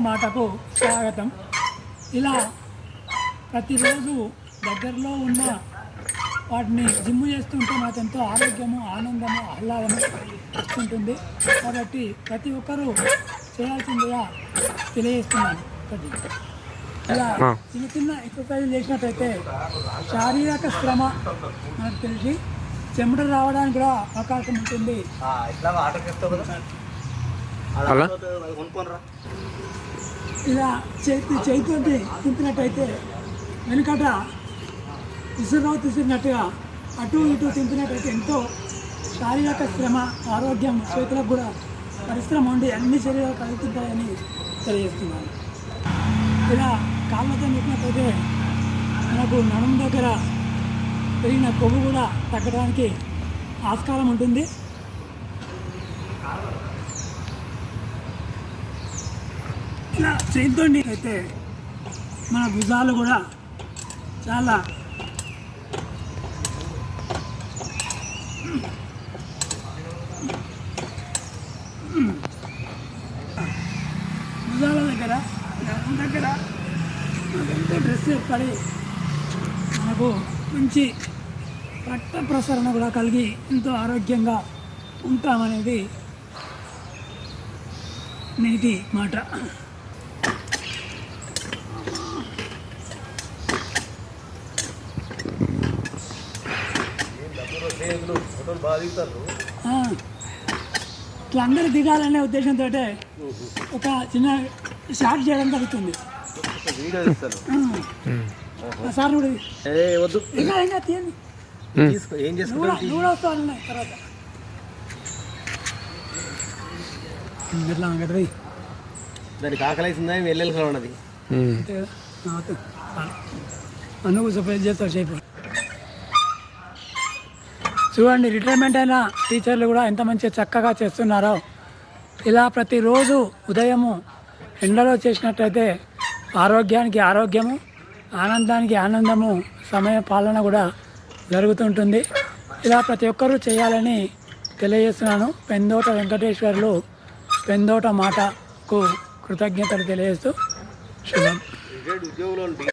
మాటకు స్వాగతం. ఇలా ప్రతిరోజు దగ్గరలో ఉన్న వాటిని జిమ్ చేస్తుంటే నాకు ఎంతో ఆరోగ్యము, ఆనందము, ఆహ్లాదము వస్తుంటుంది. కాబట్టి ప్రతి ఒక్కరూ చేయాల్సిందిగా తెలియజేస్తున్నాను. ఇలా చిన్న చిన్న ఎక్సర్సైజ్ చేసినట్టయితే శారీరక శ్రమ మనకు తెలిసి చెమట రావడానికి కూడా అవకాశం ఉంటుంది. ఇలా చేతితో తింపినట్టయితే వెనుకట విసురురావు తీసినట్టుగా అటు ఇటు తింపినట్టయితే ఎంతో శారీరక శ్రమ, ఆరోగ్యం, చేతులకు కూడా పరిశ్రమ ఉండి అన్ని శరీరాలు కలుగుతుంటాయని తెలియజేస్తున్నాను. ఇలా కాళ్ళతో తిప్పినట్టయితే మనకు నడుము దగ్గర పెరిగిన కొవ్వు కూడా తగ్గడానికి ఆస్కారం ఉంటుంది. ఇలా చేతితో అయితే మన భుజాలు కూడా చాలా భుజాల దగ్గర ఎంతో డ్రెస్ పడి మనకు మంచి రక్త ప్రసరణ కూడా కలిగి ఎంతో ఆరోగ్యంగా ఉంటామనేది నేటి మాట. ఇట్లా అందరూ దిగాలనే ఉద్దేశంతో ఒక చిన్న షార్ట్ చేయడం జరుగుతుంది. సార్ కూడా ఇంకా తీయండి, వస్తాను తర్వాత ఎట్లా అంగడి దానికి ఆకలిసిందా వెళ్ళాల్సి ఉన్నది. నువ్వు సపరేట్ చేస్తావు చేయకు. చూడండి, రిటైర్మెంట్ అయిన టీచర్లు కూడా ఎంత మంచిగా చక్కగా చేస్తున్నారో. ఇలా ప్రతిరోజు ఉదయము ఎండలో చేసినట్టయితే ఆరోగ్యానికి ఆరోగ్యము, ఆనందానికి ఆనందము, సమయ పాలన కూడా జరుగుతుంటుంది. ఇలా ప్రతి ఒక్కరూ చేయాలని తెలియజేస్తున్నాను. పెందోట వెంకటేశ్వర్లు పెందోట మాటకు కృతజ్ఞతలు తెలియజేస్తూ శుభం.